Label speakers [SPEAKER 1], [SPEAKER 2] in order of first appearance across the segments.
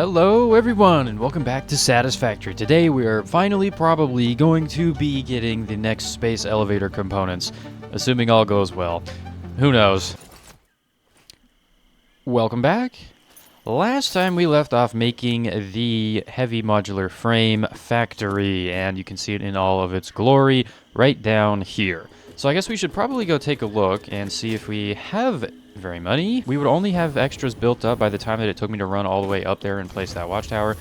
[SPEAKER 1] Hello everyone and welcome back to Satisfactory. Today we are finally probably going to be getting the next space elevator components, assuming all goes well. Who knows? Welcome back. Last time we left off making the heavy modular frame factory, and you can see it in all of its glory right down here. So I guess we should probably go take a look and see if we have very money. We would only have extras built up by the time that it took me to run all the way up there and place that watchtower.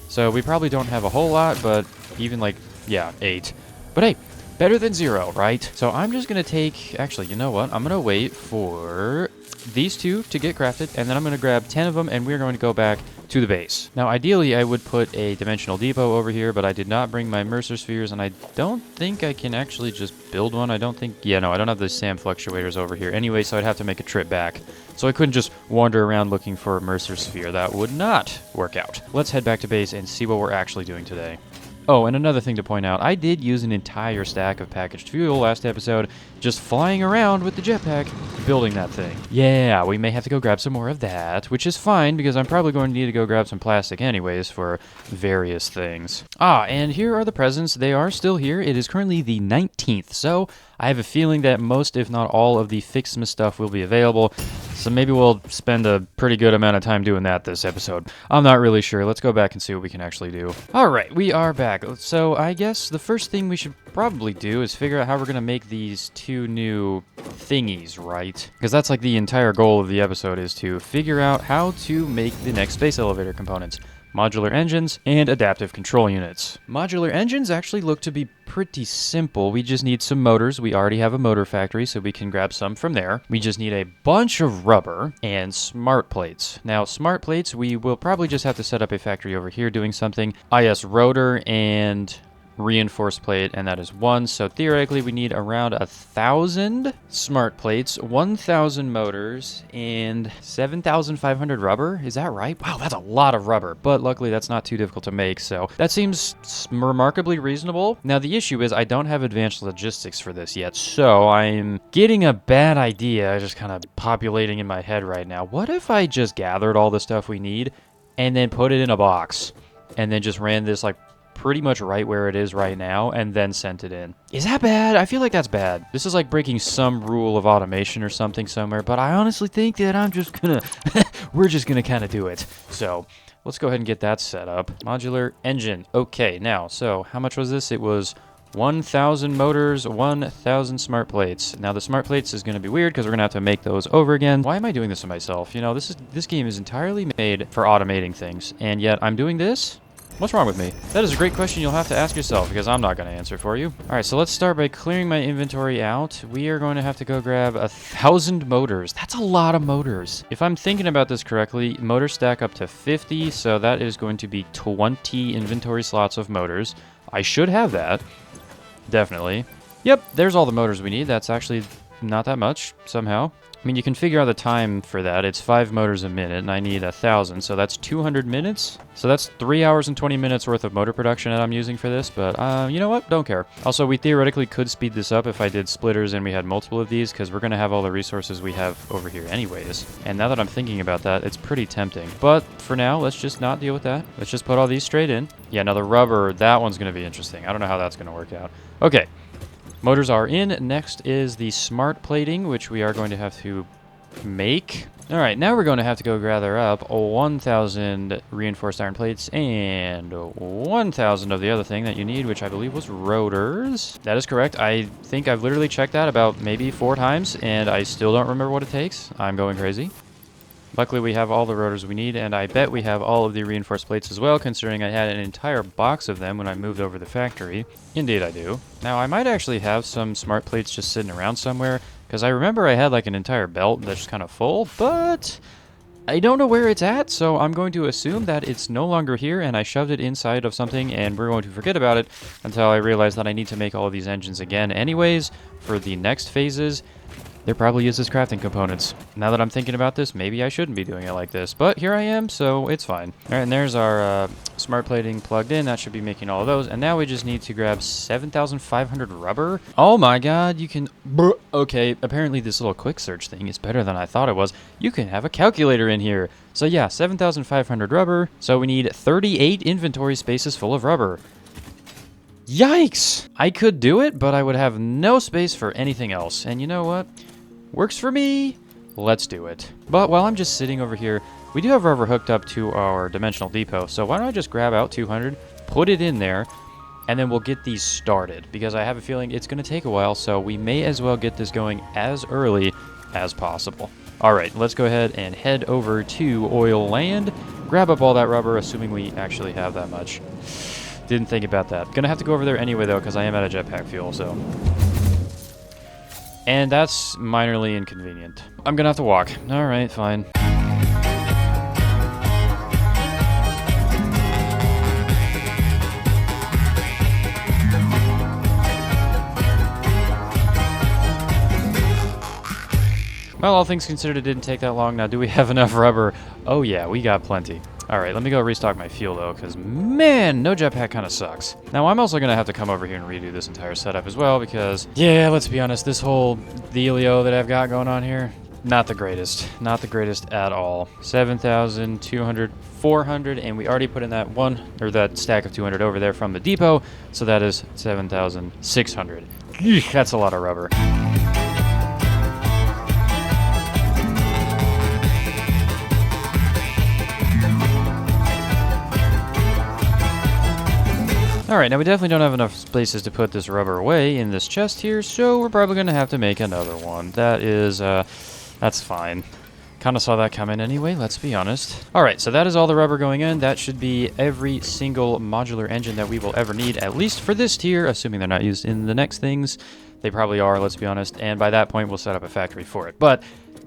[SPEAKER 1] So we probably don't have a whole lot, but even like, yeah, 8. But hey, better than 0, right? So I'm just going to take, actually, you know what? I'm going to wait for these 2 to get crafted, and then I'm going to grab 10 of them, and we're going to go back to the base. Now, ideally, I would put a dimensional depot over here, but I did not bring my Mercer spheres, and I don't think I can actually just build one. I don't think, yeah, no, I don't have the SAM fluctuators over here anyway, so I'd have to make a trip back. So I couldn't just wander around looking for a Mercer sphere. That would not work out. Let's head back to base and see what we're actually doing today. Oh, and another thing to point out, I did use an entire stack of packaged fuel last episode, just flying around with the jetpack, building that thing. Yeah, we may have to go grab some more of that, which is fine, because I'm probably going to need to go grab some plastic anyways for various things. Ah, and here are the presents. They are still here. It is currently the 19th, so I have a feeling that most, if not all, of the Fixmas stuff will be available, so maybe we'll spend a pretty good amount of time doing that this episode. I'm not really sure. Let's go back and see what we can actually do. Alright, we are back. So I guess the first thing we should probably do is figure out how we're going to make these 2 new thingies, right? Because that's like the entire goal of the episode, is to figure out how to make the next space elevator components. Modular engines, and adaptive control units. Modular engines actually look to be pretty simple. We just need some motors. We already have a motor factory, so we can grab some from there. We just need a bunch of rubber and smart plates. Now, smart plates, we will probably just have to set up a factory over here doing something. Yes, rotor and reinforced plate, and that is 1. So theoretically we need around 1,000 smart plates, 1,000 motors, and 7,500 rubber. Is that right? Wow, that's a lot of rubber, but luckily that's not too difficult to make, so that seems remarkably reasonable. Now the issue is I don't have advanced logistics for this yet, so I'm getting a bad idea just kind of populating in my head right now. What if I just gathered all the stuff we need and then put it in a box and then just ran this like pretty much right where it is right now, and then sent it in? Is that bad? I feel like that's bad. This is like breaking some rule of automation or something somewhere, but I honestly think that I'm just gonna, we're just gonna kind of do it. So let's go ahead and get that set up. Modular engine. Okay, now, so how much was this? It was 1,000 motors, 1,000 smart plates. Now the smart plates is going to be weird because we're going to have to make those over again. Why am I doing this to myself? You know, this game is entirely made for automating things, and yet I'm doing this? What's wrong with me? That is a great question you'll have to ask yourself, because I'm not going to answer for you. Alright, so let's start by clearing my inventory out. We are going to have to go grab 1,000 motors. That's a lot of motors. If I'm thinking about this correctly, motors stack up to 50, so that is going to be 20 inventory slots of motors. I should have that. Definitely. Yep, there's all the motors we need. That's actually not that much, somehow. I mean, you can figure out the time for that. It's 5 motors a minute, and I need 1,000, so that's 200 minutes. So that's 3 hours and 20 minutes worth of motor production that I'm using for this, but you know what? Don't care. Also, we theoretically could speed this up if I did splitters and we had multiple of these, because we're going to have all the resources we have over here anyways. And now that I'm thinking about that, it's pretty tempting. But for now, let's just not deal with that. Let's just put all these straight in. Yeah, now the rubber, that one's going to be interesting. I don't know how that's going to work out. Okay. Motors are in. Next is the smart plating, which we are going to have to make. Alright, now we're going to have to go gather up 1,000 reinforced iron plates and 1,000 of the other thing that you need, which I believe was rotors. That is correct. I think I've literally checked that about maybe 4 times, and I still don't remember what it takes. I'm going crazy. Luckily, we have all the rotors we need, and I bet we have all of the reinforced plates as well, considering I had an entire box of them when I moved over the factory. Indeed, I do. Now, I might actually have some smart plates just sitting around somewhere, because I remember I had like an entire belt that's just kind of full, but I don't know where it's at, so I'm going to assume that it's no longer here, and I shoved it inside of something, and we're going to forget about it until I realize that I need to make all of these engines again anyways for the next phases. they're probably used as crafting components. Now that I'm thinking about this, maybe I shouldn't be doing it like this, but here I am, so it's fine. All right, and there's our smart plating plugged in. That should be making all of those, and now we just need to grab 7,500 rubber. Oh my god, you can... Okay, apparently this little quick search thing is better than I thought it was. You can have a calculator in here. So yeah, 7,500 rubber, so we need 38 inventory spaces full of rubber. Yikes! I could do it, but I would have no space for anything else. And you know what? Works for me. Let's do it. But while I'm just sitting over here, we do have rubber hooked up to our dimensional depot. So why don't I just grab out 200, put it in there, and then we'll get these started. Because I have a feeling it's going to take a while, so we may as well get this going as early as possible. All right, let's go ahead and head over to Oil Land, grab up all that rubber, assuming we actually have that much. Didn't think about that. Gonna have to go over there anyway, though, because I am out of jetpack fuel, so... And that's minorly inconvenient. I'm gonna have to walk. Alright, fine. Well, all things considered, it didn't take that long. Now, do we have enough rubber? Oh yeah, we got plenty. Alright, let me go restock my fuel, though, because, man, no jetpack kind of sucks. Now, I'm also going to have to come over here and redo this entire setup as well, because, yeah, let's be honest, this whole dealio that I've got going on here, not the greatest. Not the greatest at all. 7,200, 400, and we already put in that one, or that stack of 200 over there from the depot, so that is 7,600. Eesh, that's a lot of rubber. Alright, now we definitely don't have enough places to put this rubber away in this chest here, so we're probably going to have to make another one. That is, that's fine. Kind of saw that coming anyway, let's be honest. Alright, so that is all the rubber going in. That should be every single modular engine that we will ever need, at least for this tier, assuming they're not used in the next things. They probably are, let's be honest, and by that point we'll set up a factory for it. But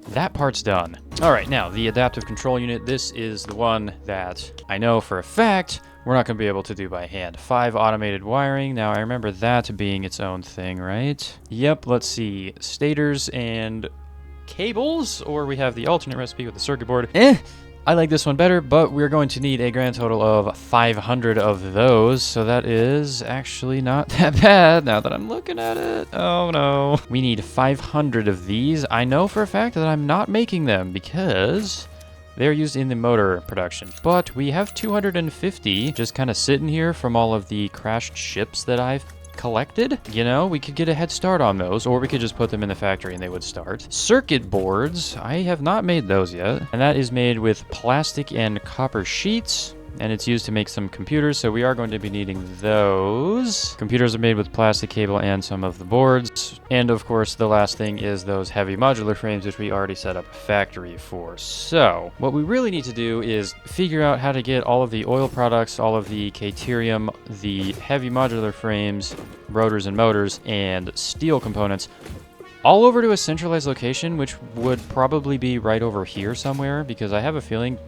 [SPEAKER 1] that part's done. Alright, now, the adaptive control unit, this is the one that I know for a fact we're not going to be able to do by hand. 5 automated wiring. Now, I remember that being its own thing, right? Yep, let's see. Stators and cables, or we have the alternate recipe with the circuit board. I like this one better, but we're going to need a grand total of 500 of those, so that is actually not that bad now that I'm looking at it. Oh no. We need 500 of these. I know for a fact that I'm not making them because they're used in the motor production, but we have 250 just kind of sitting here from all of the crashed ships that I've collected. You know, we could get a head start on those, or we could just put them in the factory and they would start. Circuit boards, I have not made those yet, and that is made with plastic and copper sheets, and it's used to make some computers, so we are going to be needing those. Computers are made with plastic cable and some of the boards. And of course, the last thing is those heavy modular frames, which we already set up a factory for. So what we really need to do is figure out how to get all of the oil products, all of the caterium, the heavy modular frames, rotors and motors, and steel components all over to a centralized location, which would probably be right over here somewhere, because I have a feeling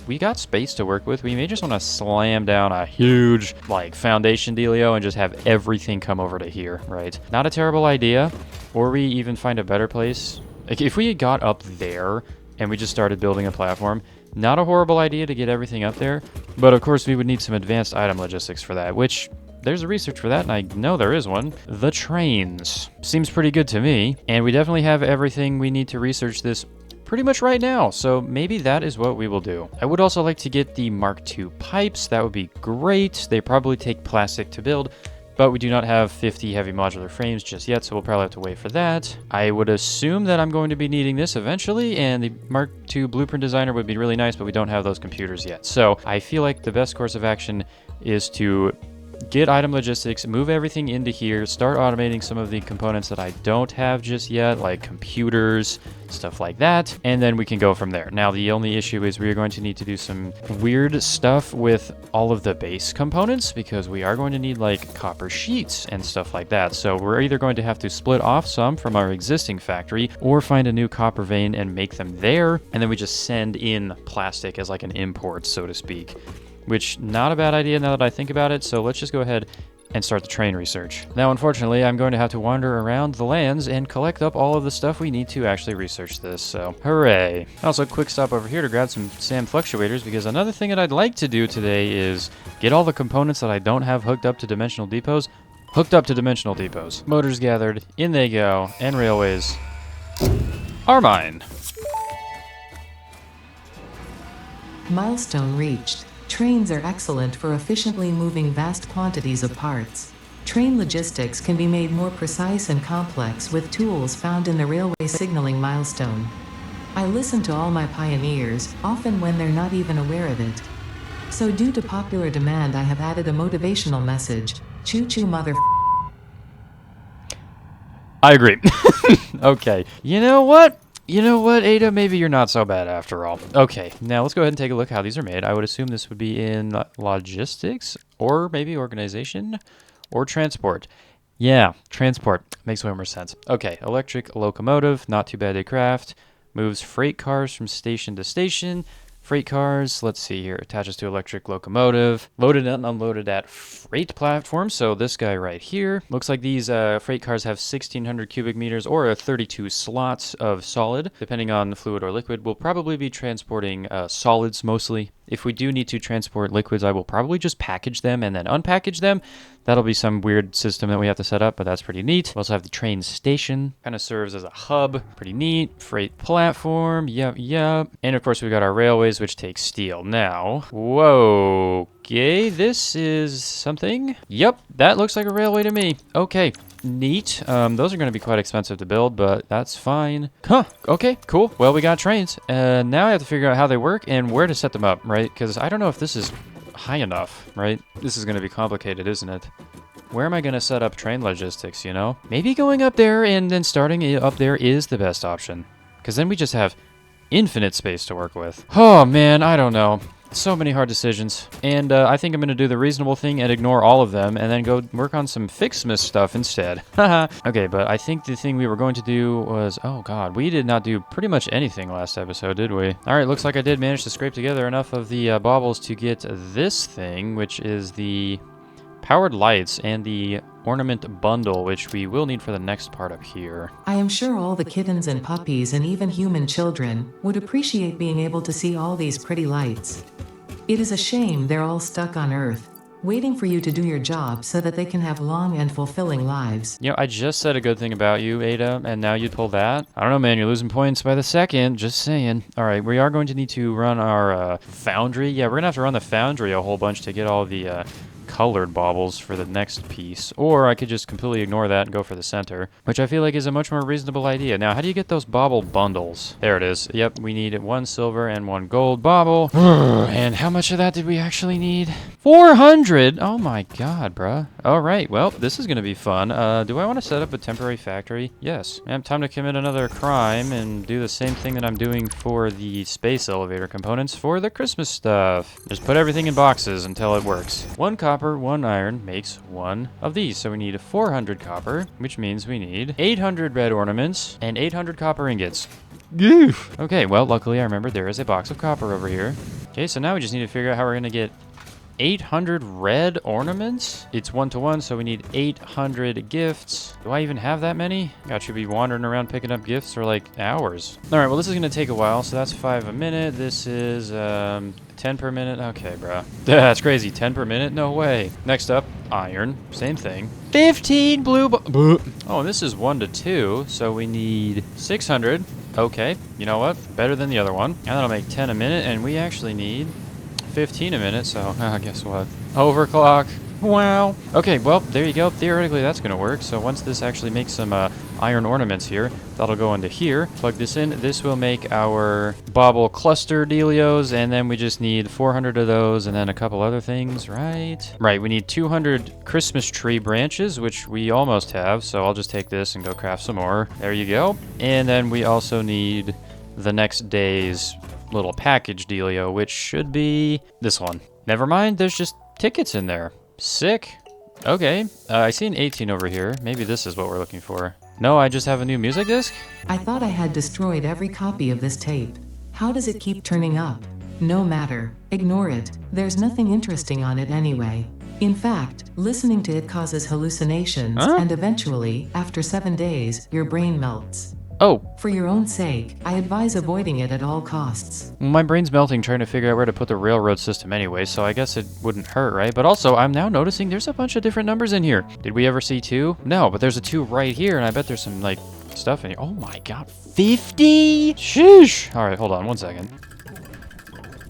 [SPEAKER 1] we got space to work with. We may just want to slam down a huge, like, foundation dealio and just have everything come over to here, right? Not a terrible idea. Or we even find a better place. Like, if we got up there and we just started building a platform, not a horrible idea to get everything up there. But of course, we would need some advanced item logistics for that, which there's a research for that, and I know there is one. The trains. Seems pretty good to me. And we definitely have everything we need to research this pretty much right now, so maybe that is what we will do. I would also like to get the Mark II pipes. That would be great. They probably take plastic to build, but we do not have 50 heavy modular frames just yet, so we'll probably have to wait for that. I would assume that I'm going to be needing this eventually, and the Mark II blueprint designer would be really nice, but we don't have those computers yet. So I feel like the best course of action is to get item logistics, move everything into here, start automating some of the components that I don't have just yet, like computers, stuff like that, and then we can go from there. Now, the only issue is we're going to need to do some weird stuff with all of the base components, because we are going to need, like, copper sheets and stuff like that. So we're either going to have to split off some from our existing factory, or find a new copper vein and make them there, and then we just send in plastic as, like, an import, so to speak. Which, not a bad idea now that I think about it, so let's just go ahead and start the train research. Now, unfortunately, I'm going to have to wander around the lands and collect up all of the stuff we need to actually research this, so hooray. Also, quick stop over here to grab some SAM fluctuators, because another thing that I'd like to do today is get all the components that I don't have hooked up to dimensional depots hooked up to dimensional depots. Motors gathered, in they go, and railways are mine.
[SPEAKER 2] Milestone reached. Trains are excellent for efficiently moving vast quantities of parts. Train logistics can be made more precise and complex with tools found in the railway signaling milestone. I listen to all my pioneers, often when they're not even aware of it. So due to popular demand, I have added a motivational message. Choo-choo mother.
[SPEAKER 1] I agree. Okay. You know what? Ada? Maybe you're not so bad after all. Okay, now let's go ahead and take a look how these are made. I would assume this would be in logistics, or maybe organization, or transport. Yeah, transport. Makes way more sense. Okay, electric locomotive, not too bad to craft. Moves freight cars from station to station. Freight cars, let's see here, attaches to electric locomotive. Loaded and unloaded at freight platform, so this guy right here. Looks like these freight cars have 1,600 cubic meters or 32 slots of solid. Depending on the fluid or liquid, we'll probably be transporting solids mostly. If we do need to transport liquids, I will probably just package them and then unpackage them. That'll be some weird system that we have to set up, but that's pretty neat. We also have the train station. Kind of serves as a hub. Pretty neat. Freight platform. Yep. And of course, we've got our railways, which take steel. Now, whoa. Okay, this is something. Yep, that looks like a railway to me. Okay. Neat. Those are going to be quite expensive to build, but that's fine. Huh. Okay, cool. Well, we got trains. Now I have to figure out how they work and where to set them up, right? Because I don't know if this is high enough, right? This is going to be complicated, isn't it? Where am I going to set up train logistics, you know? Maybe going up there and then starting it up there is the best option. Because then we just have infinite space to work with. Oh, man, I don't know. So many hard decisions. And I think I'm going to do the reasonable thing and ignore all of them and then go work on some Fixmas stuff instead. Haha. Okay, but I think the thing we were going to do was... Oh, God. We did not do pretty much anything last episode, did we? All right, looks like I did manage to scrape together enough of the baubles to get this thing, which is the powered lights and the ornament bundle, which we will need for the next part up here.
[SPEAKER 2] I am sure all the kittens and puppies and even human children would appreciate being able to see all these pretty lights. It is a shame they're all stuck on Earth, waiting for you to do your job so that they can have long and fulfilling lives.
[SPEAKER 1] You know, I just said a good thing about you, Ada, and now you'd pull that? I don't know, man. You're losing points by the second. Just saying. All right, we are going to need to run our foundry. Yeah, we're going to have to run the foundry a whole bunch to get all the colored baubles for the next piece, or I could just completely ignore that and go for the center, which I feel like is a much more reasonable idea. Now, how do you get those bauble bundles? There it is. Yep, we need 1 silver and 1 gold bauble. And how much of that did we actually need? 400! Oh my god, bruh. All right, well, this is going to be fun. Do I want to set up a temporary factory? Yes. And time to commit another crime and do the same thing that I'm doing for the space elevator components for the Christmas stuff. Just put everything in boxes until it works. 1 copper, 1 iron makes 1 of these. So we need 400 copper, which means we need 800 red ornaments and 800 copper ingots. Goof. Okay, well, luckily I remembered there is a box of copper over here. Okay, so now we just need to figure out how we're going to get 800 red ornaments. It's 1-to-1, so we need 800 gifts. Do I even have that many? I should be wandering around picking up gifts for like hours. All right, well, this is going to take a while, so that's 5 a minute. This is 10 per minute. Okay, bro. That's crazy. 10 per minute? No way. Next up, iron. Same thing. 15 blue. Oh, this is 1-to-2, so we need 600. Okay, you know what? Better than the other one. And that'll make 10 a minute, and we actually need 15 a minute, so guess what? Overclock. Wow. Okay, well, there you go. Theoretically, that's going to work. So once this actually makes some iron ornaments here, that'll go into here. Plug this in. This will make our bauble cluster dealios, and then we just need 400 of those and then a couple other things, right? Right, we need 200 Christmas tree branches, which we almost have, so I'll just take this and go craft some more. There you go. And then we also need the next day's little package dealio, which should be this one. Never mind, there's just tickets in there. Sick. Okay, I see an 18 over here. Maybe this is what we're looking for. No, I just have a new music disc?
[SPEAKER 2] I thought I had destroyed every copy of this tape. How does it keep turning up? No matter. Ignore it. There's nothing interesting on it anyway. In fact, listening to it causes hallucinations,
[SPEAKER 1] Huh?
[SPEAKER 2] and eventually, after 7 days, your brain melts.
[SPEAKER 1] Oh,
[SPEAKER 2] For your own sake, I advise avoiding it at all costs.
[SPEAKER 1] my brain's melting trying to figure out where to put the railroad system anyway, so I guess it wouldn't hurt, right? But also, I'm now noticing there's a bunch of different numbers in here. Did we ever see 2? No, but there's a 2 right here, and I bet there's some, like, stuff in here. Oh my god, 50? Sheesh! Alright, hold on 1 second.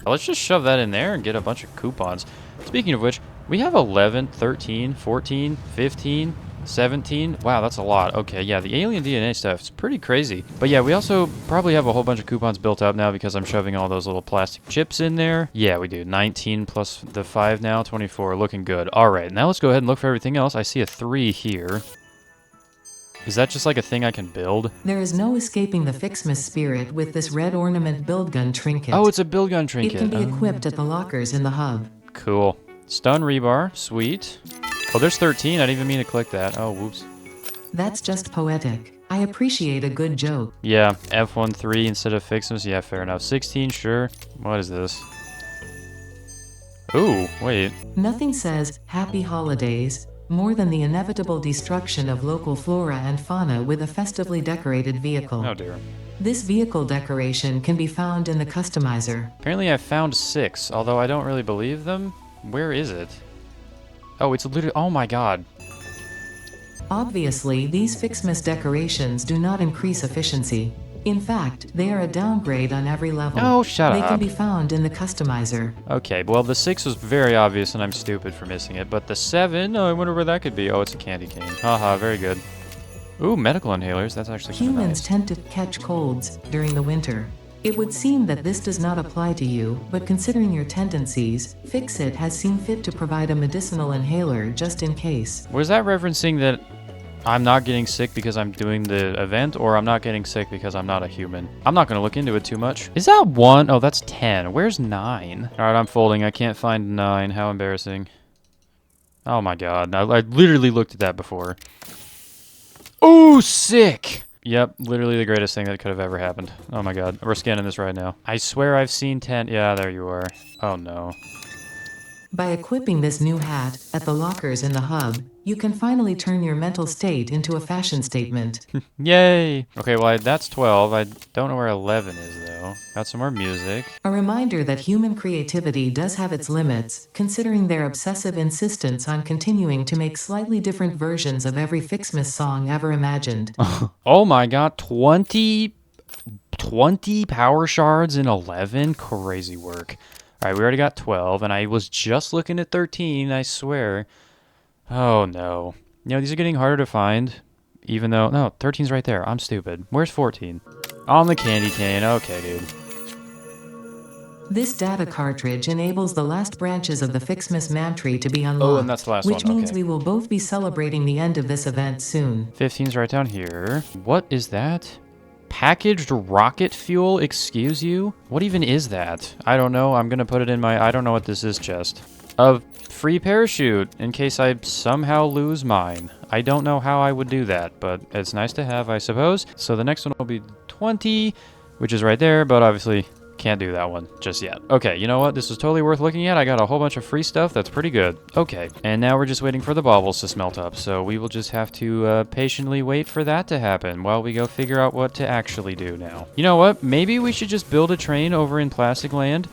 [SPEAKER 1] Let's just shove that in there and get a bunch of coupons. Speaking of which, we have 11, 13, 14, 15, 17. Wow, that's a lot. Okay, yeah, the alien DNA stuff is pretty crazy. But yeah, we also probably have a whole bunch of coupons built up now because I'm shoving all those little plastic chips in there. Yeah, we do. 19 plus the 5 now, 24. Looking good. All right, now let's go ahead and look for everything else. I see a 3 here. Is that just like a thing I can build?
[SPEAKER 2] There is no escaping the Fixmas spirit with this red ornament build gun trinket.
[SPEAKER 1] Oh, it's a build gun
[SPEAKER 2] It
[SPEAKER 1] trinket.
[SPEAKER 2] can be equipped at the lockers in the hub.
[SPEAKER 1] Cool. Stun rebar. Sweet. Oh, there's 13. I didn't even mean to click that. Oh, whoops.
[SPEAKER 2] That's just poetic. I appreciate a good joke.
[SPEAKER 1] Yeah, F13 instead of Fixmas. Yeah, fair enough. 16, sure. What is this? Ooh, wait.
[SPEAKER 2] Nothing says happy holidays more than the inevitable destruction of local flora and fauna with a festively decorated vehicle.
[SPEAKER 1] Oh, dear.
[SPEAKER 2] This vehicle decoration can be found in the customizer.
[SPEAKER 1] Apparently I found 6, although I don't really believe them. Where is it? Oh, it's literally... Oh, my God.
[SPEAKER 2] Obviously, these Fixmas decorations do not increase efficiency. In fact, they are a downgrade on every level.
[SPEAKER 1] Oh, shut
[SPEAKER 2] They
[SPEAKER 1] up.
[SPEAKER 2] can be found in the customizer.
[SPEAKER 1] Okay, well, the 6 was very obvious, and I'm stupid for missing it. But the 7... Oh, I wonder where that could be. Oh, it's a candy cane. Haha, very good. Ooh, medical inhalers. That's actually kind of
[SPEAKER 2] Humans
[SPEAKER 1] nice.
[SPEAKER 2] tend to catch colds during the winter. It would seem that this does not apply to you, but considering your tendencies, Fixit has seen fit to provide a medicinal inhaler just in case.
[SPEAKER 1] Was that referencing that I'm not getting sick because I'm doing the event, or I'm not getting sick because I'm not a human? I'm not going to look into it too much. Is that 1? Oh, that's 10. Where's 9? All right, I'm folding. I can't find 9. How embarrassing. Oh, my God. I literally looked at that before. Ooh, sick! Yep, literally the greatest thing that could have ever happened. Oh, my God. We're scanning this right now. I swear I've seen 10. Yeah, there you are. Oh, no.
[SPEAKER 2] By equipping this new hat at the lockers in the hub, you can finally turn your mental state into a fashion statement.
[SPEAKER 1] Yay! Okay, well, that's 12. I don't know where 11 is, though. Got some more music.
[SPEAKER 2] A reminder that human creativity does have its limits, considering their obsessive insistence on continuing to make slightly different versions of every Fixmas song ever imagined.
[SPEAKER 1] Oh my God, 20 power shards in 11? Crazy work. All right, we already got 12, and I was just looking at 13, I swear. Oh, no. You know, these are getting harder to find, even though... No, 13's right there. I'm stupid. Where's 14? On the candy cane. Okay, dude.
[SPEAKER 2] This data cartridge enables the last branches of the Fixmas man tree to be unlocked,
[SPEAKER 1] Oh, and that's the last
[SPEAKER 2] which
[SPEAKER 1] one,
[SPEAKER 2] means
[SPEAKER 1] okay.
[SPEAKER 2] we will both be celebrating the end of this event soon.
[SPEAKER 1] 15's right down here. What is that? Packaged rocket fuel, excuse you? What even is that? I don't know. I'm gonna put it in my... I don't know what this is chest. A free parachute, in case I somehow lose mine. I don't know how I would do that, but it's nice to have, I suppose. So the next one will be 20, which is right there, but obviously... Can't do that one just yet. Okay, you know what? This was totally worth looking at. I got a whole bunch of free stuff. That's pretty good. Okay, and now we're just waiting for the baubles to smelt up. So we will just have to patiently wait for that to happen while we go figure out what to actually do now. You know what? Maybe we should just build a train over in Plastic Land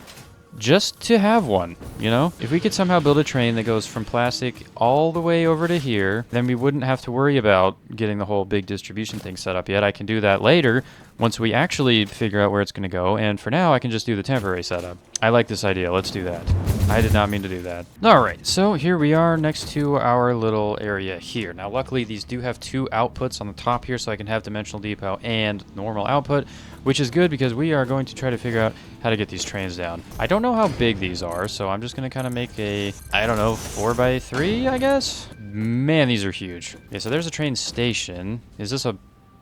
[SPEAKER 1] just to have one, you know? If we could somehow build a train that goes from Plastic all the way over to here, then we wouldn't have to worry about getting the whole big distribution thing set up yet. I can do that later once we actually figure out where it's going to go, and for now I can just do the temporary setup. I like this idea. Let's do that. I did not mean to do that. Alright, so here we are next to our little area here. Now luckily these do have 2 outputs on the top here, so I can have Dimensional Depot and normal output, which is good because we are going to try to figure out how to get these trains down. I don't know how big these are, so I'm just going to kind of make a, I don't know, 4x3, I guess? Man, these are huge. Okay, so there's a train station. Is this a...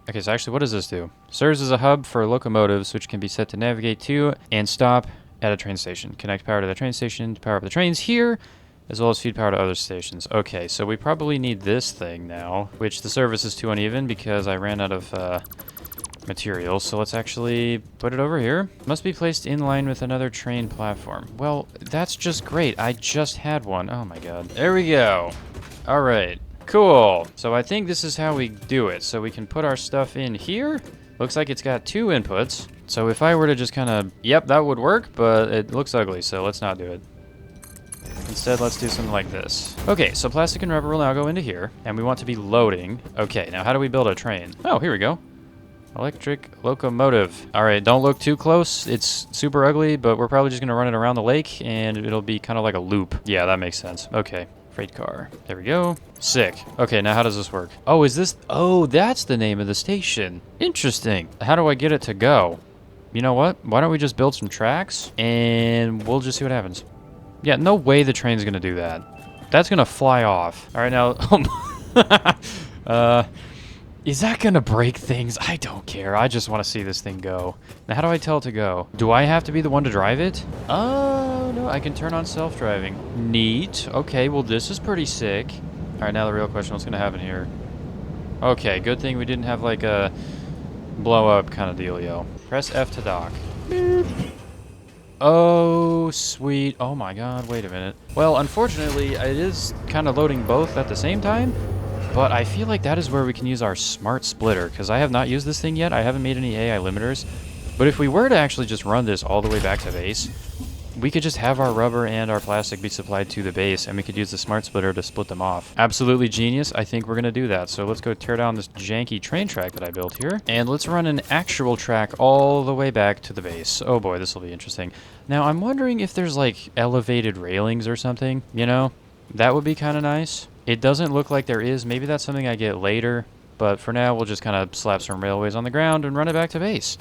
[SPEAKER 1] Okay, so actually, what does this do? Serves as a hub for locomotives, which can be set to navigate to and stop at a train station. Connect power to the train station to power up the trains here, as well as feed power to other stations. Okay, so we probably need this thing now, which the service is too uneven because I ran out of materials, so let's actually put it over here. Must be placed in line with another train platform. Well, that's just great. I just had one. Oh my god. There we go. All right. Cool. So I think this is how we do it. So we can put our stuff in here. Looks like it's got 2 inputs. So if I were to just kind of, yep, that would work, but it looks ugly, so let's not do it. Instead, let's do something like this. Okay, so plastic and rubber will now go into here, and we want to be loading. Okay, now how do we build a train? Oh, here we go. Electric locomotive. All right, don't look too close. It's super ugly, but we're probably just gonna run it around the lake, and it'll be kind of like a loop. Yeah, that makes sense. Okay, freight car. There we go. Sick. Okay, now how does this work? Oh, is this... Oh, that's the name of the station. Interesting. How do I get it to go? You know what? Why don't we just build some tracks, and we'll just see what happens. Yeah, no way the train's gonna do that. That's gonna fly off. All right, now... is that gonna break things? I don't care. I just want to see this thing go. Now, how do I tell it to go? Do I have to be the one to drive it? Oh, no, I can turn on self-driving. Neat. Okay, well, this is pretty sick. All right, now the real question, what's gonna happen here? Okay, good thing we didn't have, like, a blow-up kind of dealio. Press F to dock. Beep. Oh, sweet. Oh my god, wait a minute. Well, unfortunately, it is kind of loading both at the same time, but I feel like that is where we can use our smart splitter, because I have not used this thing yet. I haven't made any AI limiters, but if we were to actually just run this all the way back to base, we could just have our rubber and our plastic be supplied to the base, and we could use the smart splitter to split them off. Absolutely genius. I think we're going to do that. So let's go tear down this janky train track that I built here, and let's run an actual track all the way back to the base. Oh boy, this will be interesting. Now, I'm wondering if there's like elevated railings or something, you know? That would be kind of nice. It doesn't look like there is. Maybe that's something I get later, but for now, we'll just kind of slap some railways on the ground and run it back to base.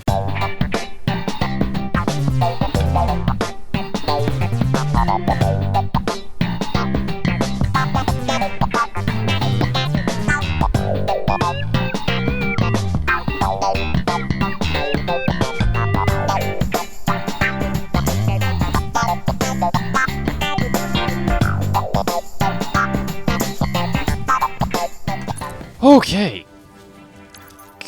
[SPEAKER 1] Okay.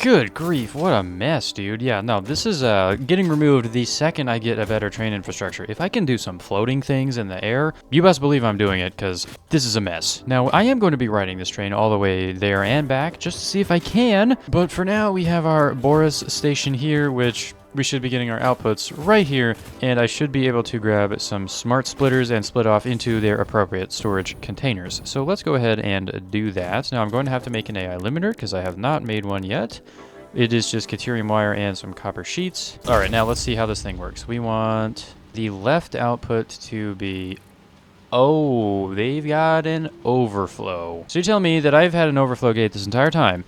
[SPEAKER 1] Good grief, what a mess, dude. Yeah, no, this is getting removed the second I get a better train infrastructure. If I can do some floating things in the air, you best believe I'm doing it, because this is a mess. Now, I am going to be riding this train all the way there and back, just to see if I can. But for now, we have our Boris station here, which... we should be getting our outputs right here, and I should be able to grab some smart splitters and split off into their appropriate storage containers. So let's go ahead and do that. Now I'm going to have to make an AI limiter because I have not made one yet. It is just Caterium wire and some copper sheets. All right, now let's see how this thing works. We want the left output to be... oh, they've got an overflow. So you're telling me that I've had an overflow gate this entire time,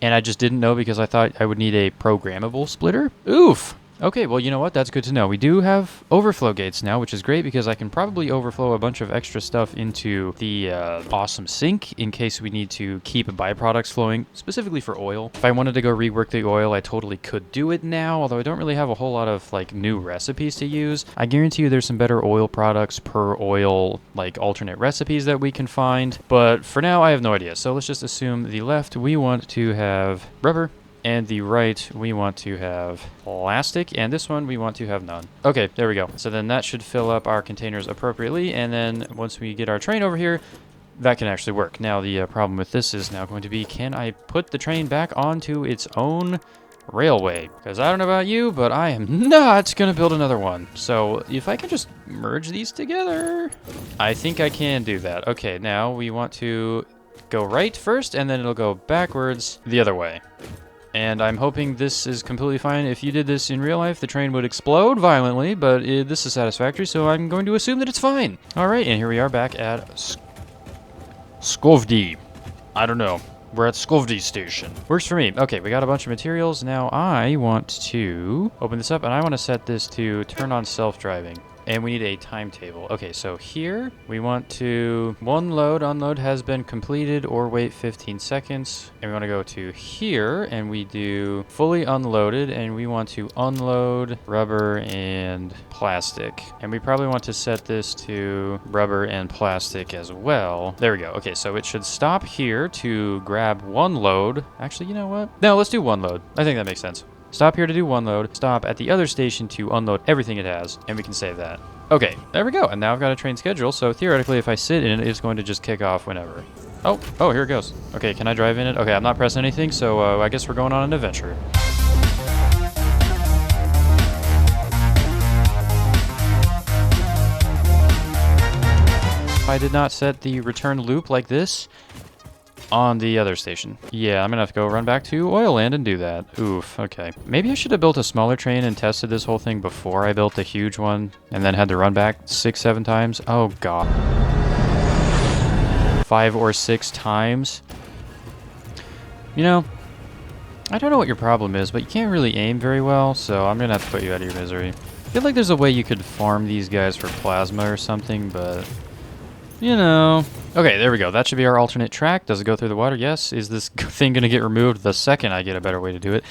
[SPEAKER 1] and I just didn't know because I thought I would need a programmable splitter? Oof! Okay, well, you know what? That's good to know. We do have overflow gates now, which is great because I can probably overflow a bunch of extra stuff into the awesome sink in case we need to keep byproducts flowing, specifically for oil. If I wanted to go rework the oil, I totally could do it now, although I don't really have a whole lot of, like, new recipes to use. I guarantee you there's some better oil products per oil, like, alternate recipes that we can find, but for now, I have no idea. So let's just assume the left, we want to have rubber, and the right, we want to have plastic, and this one, we want to have none. Okay, there we go. So then that should fill up our containers appropriately, and then once we get our train over here, that can actually work. Now, the problem with this is now going to be, can I put the train back onto its own railway? Because I don't know about you, but I am not going to build another one. So if I can just merge these together, I think I can do that. Okay, now we want to go right first, and then it'll go backwards the other way. And I'm hoping this is completely fine. If you did this in real life, the train would explode violently, but this is satisfactory, so I'm going to assume that it's fine. All right, and here we are back at Skovdi. I don't know. We're at Skovdi station. Works for me. Okay, we got a bunch of materials. Now I want to open this up, and I want to set this to turn on self-driving. And we need a timetable. Okay, so here we want to unload has been completed or wait 15 seconds. And we want to go to here and we do fully unloaded and we want to unload rubber and plastic. And we probably want to set this to rubber and plastic as well. There we go. Okay, so it should stop here to grab one load. Actually, you know what? No, let's do one load. I think that makes sense. Stop here to do one load, stop at the other station to unload everything it has, and we can save that. Okay, there we go, and now I've got a train schedule, so theoretically if I sit in it, it's going to just kick off whenever. Oh, here it goes. Okay, can I drive in it? Okay, I'm not pressing anything, so I guess we're going on an adventure. I did not set the return loop like this on the other station. Yeah, I'm gonna have to go run back to Oil Land and do that. Oof, okay. Maybe I should have built a smaller train and tested this whole thing before I built a huge one and then had to run back 6-7 times. Oh god. 5 or 6 times. You know, I don't know what your problem is, but you can't really aim very well, so I'm gonna have to put you out of your misery. I feel like there's a way you could farm these guys for plasma or something, but you know. Okay, there we go. That should be our alternate track. Does it go through the water? Yes. Is this thing going to get removed the second I get a better way to do it?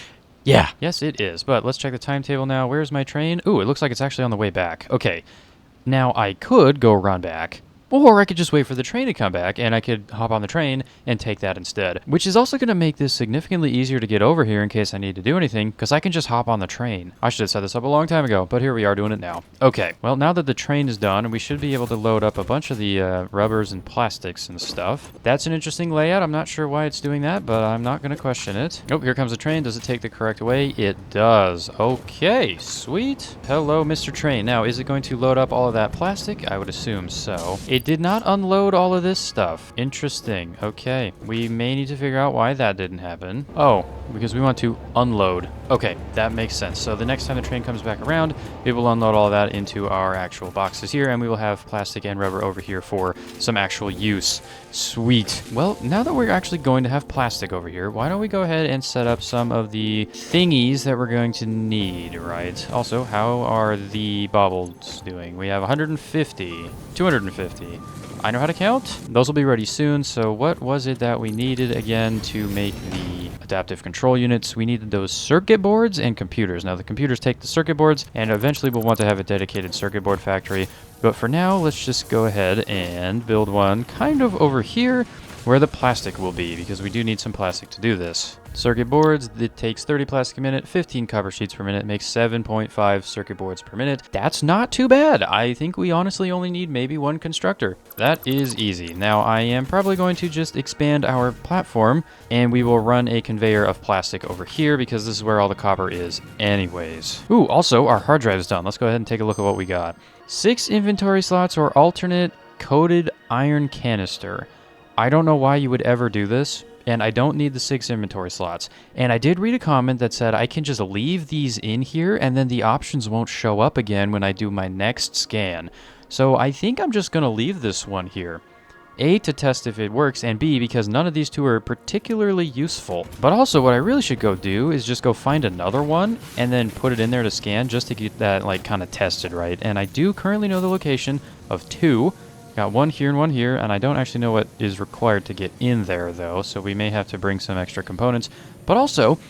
[SPEAKER 1] Yeah. Yes, it is. But let's check the timetable now. Where's my train? Ooh, it looks like it's actually on the way back. Okay. Now, I could go run back. Or I could just wait for the train to come back, and I could hop on the train and take that instead. Which is also going to make this significantly easier to get over here in case I need to do anything, because I can just hop on the train. I should have set this up a long time ago, but here we are doing it now. Okay, well, now that the train is done, we should be able to load up a bunch of the rubbers and plastics and stuff. That's an interesting layout. I'm not sure why it's doing that, but I'm not going to question it. Oh, here comes the train. Does it take the correct way? It does. Okay, sweet. Hello, Mr. Train. Now, is it going to load up all of that plastic? I would assume so. It did not unload all of this stuff. Interesting. Okay. We may need to figure out why that didn't happen. Oh, because we want to unload. Okay, that makes sense. So the next time the train comes back around, it will unload all of that into our actual boxes here, and we will have plastic and rubber over here for some actual use. Sweet. Well, now that we're actually going to have plastic over here, why don't we go ahead and set up some of the thingies that we're going to need, right? Also, how are the baubles doing? We have 150, 250. I know how to count. Those will be ready soon. So what was it that we needed again to make the adaptive control units? We needed those circuit boards and computers. Now the computers take the circuit boards, and eventually we'll want to have a dedicated circuit board factory. But for now, let's just go ahead and build one kind of over here where the plastic will be, because we do need some plastic to do this. Circuit boards, it takes 30 plastic a minute, 15 copper sheets per minute, makes 7.5 circuit boards per minute. That's not too bad. I think we honestly only need maybe one constructor. That is easy. Now I am probably going to just expand our platform, and we will run a conveyor of plastic over here because this is where all the copper is anyways. Ooh, also our hard drive is done. Let's go ahead and take a look at what we got. 6 inventory slots or alternate coated iron canister. I don't know why you would ever do this, and I don't need the 6 inventory slots. And I did read a comment that said I can just leave these in here and then the options won't show up again when I do my next scan. So I think I'm just going to leave this one here. A, to test if it works, and B, because none of these two are particularly useful. But also what I really should go do is just go find another one and then put it in there to scan just to get that like kind of tested, right? And I do currently know the location of 2. Got one here, and I don't actually know what is required to get in there, though, so we may have to bring some extra components. But also,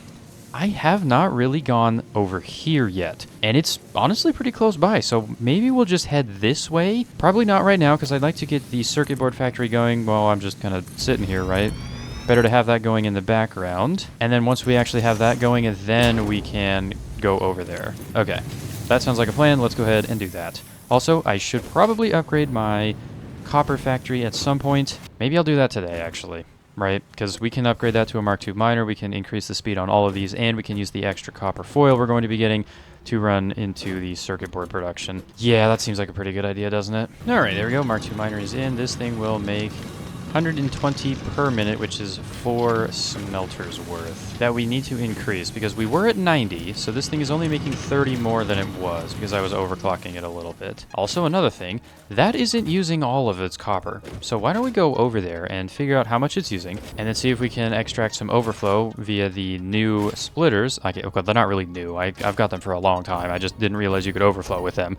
[SPEAKER 1] I have not really gone over here yet, and it's honestly pretty close by, so maybe we'll just head this way. Probably not right now, because I'd like to get the circuit board factory going while I'm just kind of sitting here, right? Better to have that going in the background, and then once we actually have that going, then we can go over there. Okay, that sounds like a plan. Let's go ahead and do that. Also, I should probably upgrade my copper factory at some point. Maybe I'll do that today, actually, right? Because we can upgrade that to a Mark II miner, we can increase the speed on all of these, and we can use the extra copper foil we're going to be getting to run into the circuit board production. Yeah, that seems like a pretty good idea, doesn't it? Alright, there we go. Mark II miner is in. This thing will make 120 per minute, which is 4 smelters worth. That we need to increase, because we were at 90, so this thing is only making 30 more than it was, because I was overclocking it a little bit. Also, another thing, that isn't using all of its copper. So why don't we go over there and figure out how much it's using, and then see if we can extract some overflow via the new splitters. Okay, well, they're not really new. I've got them for a long time. I just didn't realize you could overflow with them.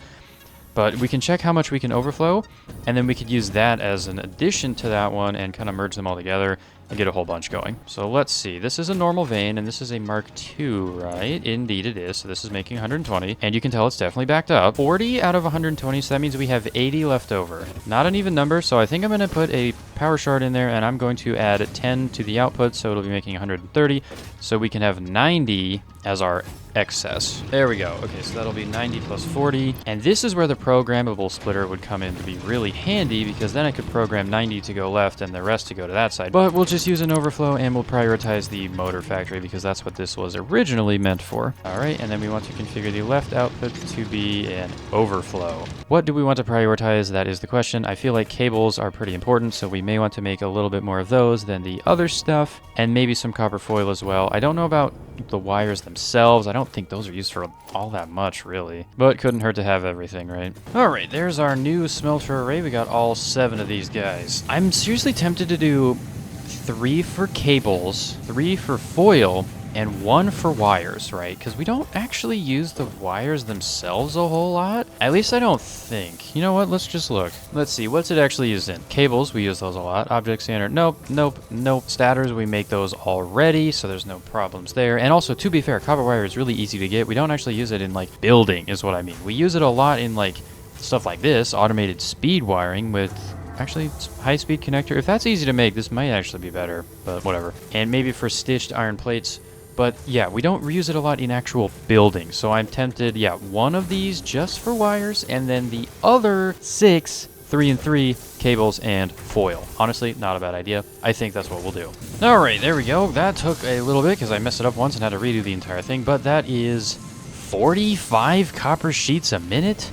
[SPEAKER 1] But we can check how much we can overflow, and then we could use that as an addition to that one and kind of merge them all together and get a whole bunch going. So let's see. This is a normal vein, and this is a Mark II, right? Indeed it is. So this is making 120, and you can tell it's definitely backed up. 40 out of 120, so that means we have 80 left over. Not an even number, so I think I'm going to put a power shard in there, and I'm going to add 10 to the output, so it'll be making 130, so we can have 90 as our excess. There we go. Okay, so that'll be 90 plus 40, and this is where the programmable splitter would come in to be really handy, because then I could program 90 to go left and the rest to go to that side. But we'll just use an overflow, and we'll prioritize the motor factory, because that's what this was originally meant for. All right, and then we want to configure the left output to be an overflow. What do we want to prioritize? That is the question. I feel like cables are pretty important, so we may want to make a little bit more of those than the other stuff, and maybe some copper foil as well. I don't know about the wires themselves. I don't think those are used for all that much, really. But couldn't hurt to have everything, right? All right, there's our new smelter array. We got all 7 of these guys. I'm seriously tempted to do 3 for cables, 3 for foil, and 1 for wires, right? Because we don't actually use the wires themselves a whole lot. At least I don't think. You know what? Let's just look. Let's see. What's it actually used in? Cables, we use those a lot. Object standard, nope, nope, nope. Stators, we make those already, so there's no problems there. And also, to be fair, copper wire is really easy to get. We don't actually use it in, like, building, is what I mean. We use it a lot in, like, stuff like this, automated speed wiring with... Actually, high-speed connector. If that's easy to make, this might actually be better, but whatever. And maybe for stitched iron plates. But yeah, we don't use it a lot in actual buildings, so I'm tempted, yeah, 1 of these just for wires, and then the other 6, 3 and 3, cables and foil. Honestly, not a bad idea. I think that's what we'll do. All right, there we go. That took a little bit because I messed it up once and had to redo the entire thing, but that is 45 copper sheets a minute?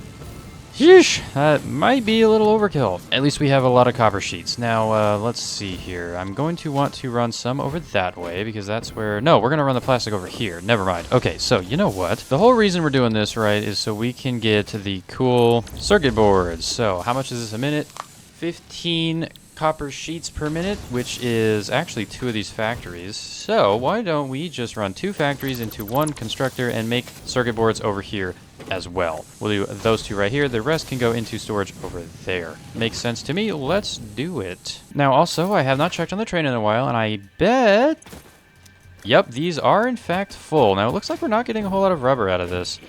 [SPEAKER 1] Sheesh, that might be a little overkill. At least we have a lot of copper sheets. Now, let's see here. I'm going to want to run some over that way because that's where... No, we're going to run the plastic over here. Never mind. Okay, so you know what? The whole reason we're doing this, right, is so we can get the cool circuit boards. So how much is this a minute? 15 copper sheets per minute, which is actually 2 of these factories. So why don't we just run 2 factories into 1 constructor and make circuit boards over here as well. We'll do those 2 right here. The rest can go into storage over there. Makes sense to me. Let's do it. Now, also, I have not checked on the train in a while, and I bet... Yep, these are in fact full. Now, it looks like we're not getting a whole lot of rubber out of this.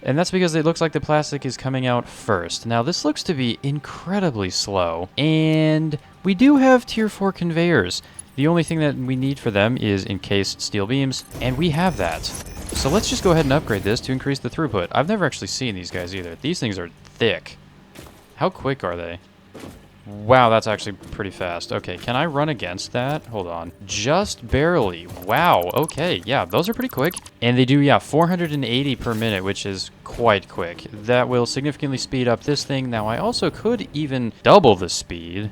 [SPEAKER 1] And that's because it looks like the plastic is coming out first. Now, this looks to be incredibly slow. And we do have tier 4 conveyors. The only thing that we need for them is encased steel beams, and we have that. So let's just go ahead and upgrade this to increase the throughput. I've never actually seen these guys either. These things are thick. How quick are they? Wow, that's actually pretty fast. Okay, can I run against that? Hold on. Just barely. Wow, okay. Yeah, those are pretty quick. And they do, yeah, 480 per minute, which is quite quick. That will significantly speed up this thing. Now, I also could even double the speed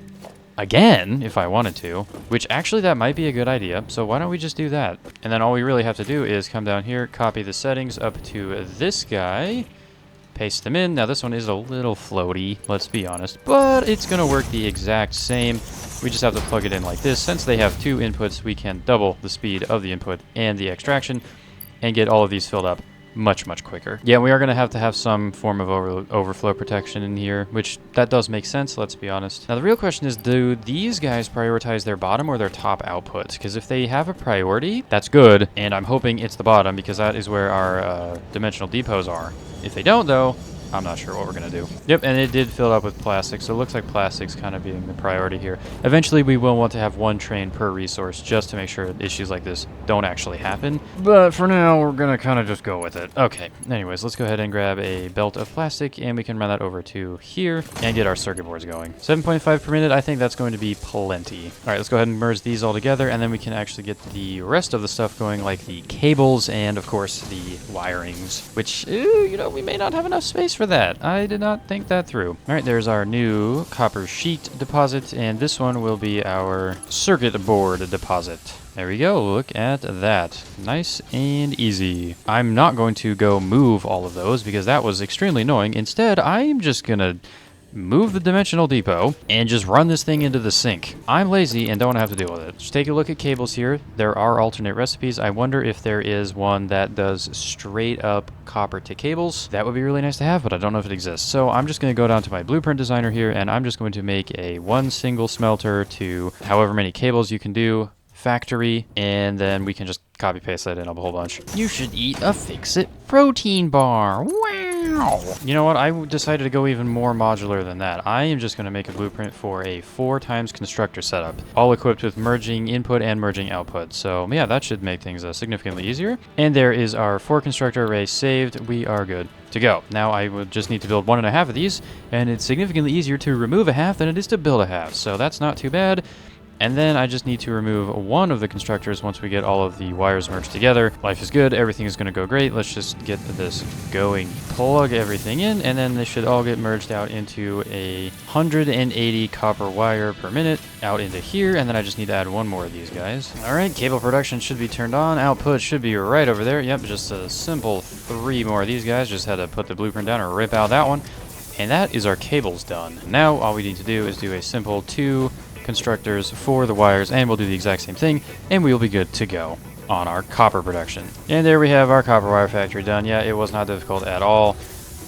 [SPEAKER 1] again, if I wanted to, which actually that might be a good idea. So why don't we just do that? And then all we really have to do is come down here, copy the settings up to this guy, paste them in. Now this one is a little floaty, let's be honest, but it's gonna work the exact same. We just have to plug it in like this. Since they have 2 inputs, we can double the speed of the input and the extraction and get all of these filled up much, much quicker. Yeah, we are going to have some form of overflow protection in here, which that does make sense, let's be honest. Now, the real question is, do these guys prioritize their bottom or their top output? Because if they have a priority, that's good, and I'm hoping it's the bottom because that is where our dimensional depots are. If they don't, though, I'm not sure what we're going to do. Yep, and it did fill up with plastic, so it looks like plastic's kind of being the priority here. Eventually, we will want to have 1 train per resource just to make sure issues like this don't actually happen. But for now, we're going to kind of just go with it. Okay, anyways, let's go ahead and grab a belt of plastic, and we can run that over to here and get our circuit boards going. 7.5 per minute, I think that's going to be plenty. All right, let's go ahead and merge these all together, and then we can actually get the rest of the stuff going, like the cables and, of course, the wirings, which, you know, we may not have enough space for that. I did not think that through. All right, there's our new copper sheet deposit, and this one will be our circuit board deposit. There we go. Look at that. Nice and easy. I'm not going to go move all of those because that was extremely annoying. Instead, I'm just going to move the dimensional depot, and just run this thing into the sink. I'm lazy and don't want to have to deal with it. Just take a look at cables here. There are alternate recipes. I wonder if there is one that does straight up copper to cables. That would be really nice to have, but I don't know if it exists. So I'm just going to go down to my blueprint designer here, and I'm just going to make a one single smelter to however many cables you can do. Factory, and then we can just copy paste that in a whole bunch. You should eat a Fix-It protein bar. Wow! You know what? I decided to go even more modular than that. I am just going to make a blueprint for a 4x constructor setup, all equipped with merging input and merging output. So yeah, that should make things significantly easier. And there is our 4 constructor array saved. We are good to go. Now I would just need to build 1.5 of these, and it's significantly easier to remove a half than it is to build a half. So that's not too bad. And then I just need to remove one of the constructors once we get all of the wires merged together. Life is good. Everything is going to go great. Let's just get this going. Plug everything in, and then they should all get merged out into a 180 copper wire per minute out into here. And then I just need to add one more of these guys. All right, cable production should be turned on. Output should be right over there. Yep, just a simple 3 more of these guys. Just had to put the blueprint down and rip out that one. And that is our cables done. Now all we need to do is do a simple 2 constructors for the wires, and we'll do the exact same thing, and we'll be good to go on our copper production. And there we have our copper wire factory done. Yeah, it was not difficult at all.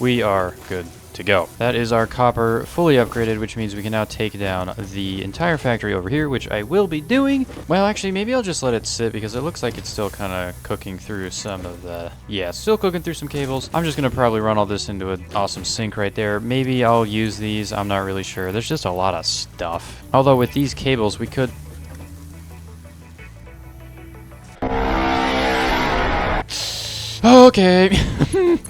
[SPEAKER 1] We are good to go. That is our copper fully upgraded, which means we can now take down the entire factory over here, which I will be doing. Well, actually, maybe I'll just let it sit because it looks like it's still kind of cooking through some of the... Yeah, still cooking through some cables. I'm just going to probably run all this into an awesome sink right there. Maybe I'll use these. I'm not really sure. There's just a lot of stuff. Although with these cables, we could... Okay.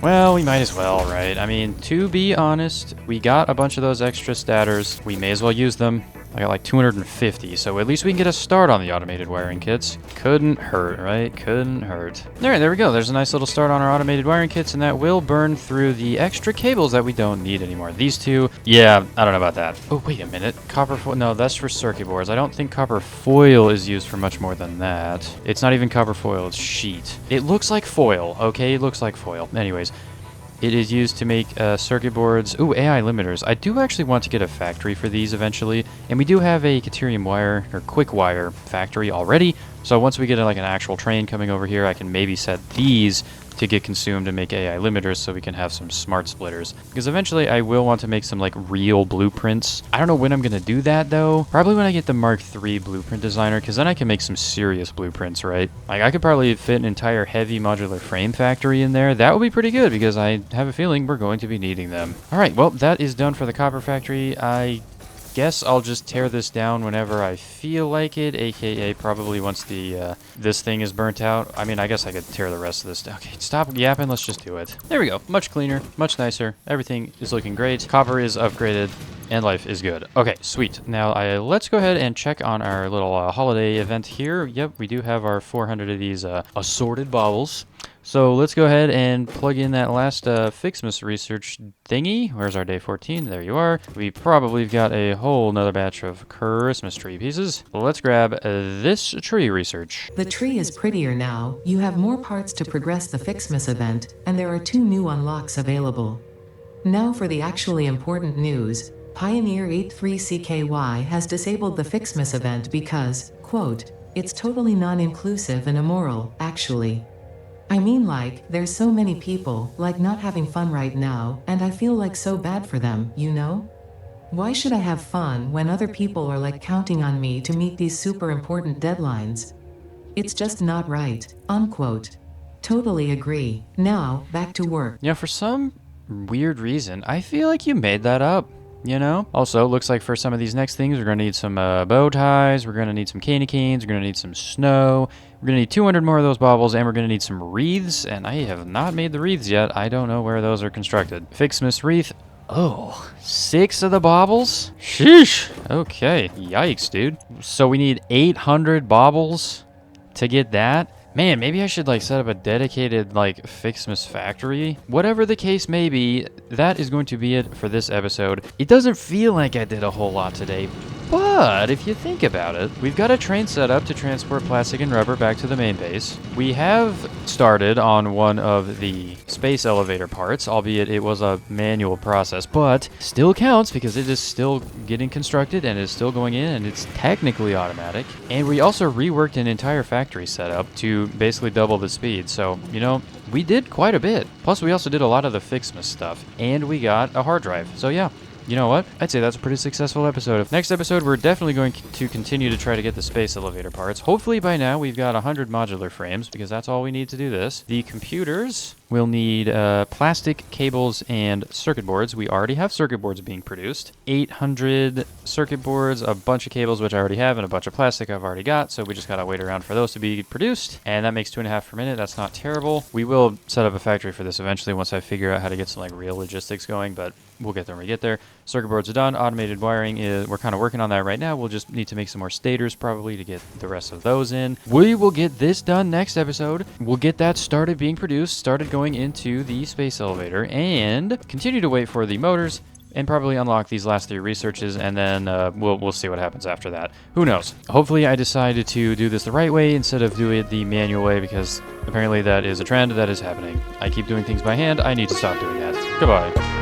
[SPEAKER 1] Well, we might as well, right? I mean, to be honest, we got a bunch of those extra statters. We may as well use them. I got like 250, so at least we can get a start on the automated wiring kits. Couldn't hurt, right? Couldn't hurt. All right, there we go. There's a nice little start on our automated wiring kits, and that will burn through the extra cables that we don't need anymore. These two, yeah, I don't know about that. Oh, wait a minute. Copper foil, no, that's for circuit boards. I don't think copper foil is used for much more than that. It's not even copper foil, it's sheet. It looks like foil, okay? It looks like foil. Anyways. It is used to make circuit boards. Ooh, AI limiters. I do actually want to get a factory for these eventually. And we do have a Caterium wire, or quick wire factory already. So once we get like an actual train coming over here, I can maybe set these to get consumed and make AI limiters so we can have some smart splitters. Because eventually I will want to make some like real blueprints. I don't know when I'm going to do that though. Probably when I get the Mark III blueprint designer, because then I can make some serious blueprints, right? Like I could probably fit an entire heavy modular frame factory in there. That would be pretty good because I have a feeling we're going to be needing them. All right, well, that is done for the copper factory. I guess I'll just tear this down whenever I feel like it, aka probably once the this thing is burnt out. I mean, I guess I could tear the rest of this down. Okay, stop yapping, let's just do it. There we go. Much cleaner, much nicer. Everything is looking great. Copper is upgraded, and life is good. Okay, sweet. Now, let's go ahead and check on our little holiday event here. Yep, we do have our 400 of these assorted baubles. So let's go ahead and plug in that last Fixmas research thingy. Where's our day 14? There you are. We probably got a whole nother batch of Christmas tree pieces. Let's grab this tree research.
[SPEAKER 2] The tree is prettier now. You have more parts to progress the Fixmas event, and there are 2 new unlocks available. Now for the actually important news. Pioneer 83CKY has disabled the Fixmas event because, quote, it's totally non-inclusive and immoral, actually. I mean, like, there's so many people, like, not having fun right now, and I feel like so bad for them, you know? Why should I have fun when other people are, like, counting on me to meet these super important deadlines? It's just not right, unquote. Totally agree. Now, back to work.
[SPEAKER 1] Yeah, for some weird reason, I feel like you made that up. You know? Also, looks like for some of these next things, we're going to need some bow ties, we're going to need some candy canes, we're going to need some snow, we're going to need 200 more of those baubles, and we're going to need some wreaths, and I have not made the wreaths yet. I don't know where those are constructed. Fixmas wreath. Oh, 6 of the baubles? Sheesh. Okay. Yikes, dude. So we need 800 baubles to get that? Man, maybe I should like set up a dedicated like Fixmas factory. Whatever the case may be, that is going to be it for this episode. It doesn't feel like I did a whole lot today, But if you think about it, we've got a train set up to transport plastic and rubber back to the main base. We have started on one of the space elevator parts, albeit it was a manual process, but still counts because it is still getting constructed and is still going in and it's technically automatic. And we also reworked an entire factory setup to basically double the speed. So, you know, we did quite a bit. Plus, we also did a lot of the Fixmas stuff and we got a hard drive. So yeah. You know what? I'd say that's a pretty successful episode. Next episode, we're definitely going to continue to try to get the space elevator parts. Hopefully by now we've got 100 modular frames because that's all we need to do this. The computers will need plastic cables and circuit boards. We already have circuit boards being produced. 800 circuit boards, a bunch of cables, which I already have, and a bunch of plastic I've already got. So we just gotta wait around for those to be produced. And that makes 2.5 per minute. That's not terrible. We will set up a factory for this eventually once I figure out how to get some like real logistics going, but we'll get there when we get there. Circuit boards are done. Automated wiring is, we're kind of working on that right now. We'll just need to make some more stators probably to get the rest of those in. We will get this done next episode. We'll get that started being produced, started going into the space elevator, and continue to wait for the motors and probably unlock these last 3 researches, and then we'll see what happens after that. Who knows? Hopefully I decided to do this the right way instead of doing it the manual way, because apparently that is a trend that is happening. I keep doing things by hand. I need to stop doing that. Goodbye.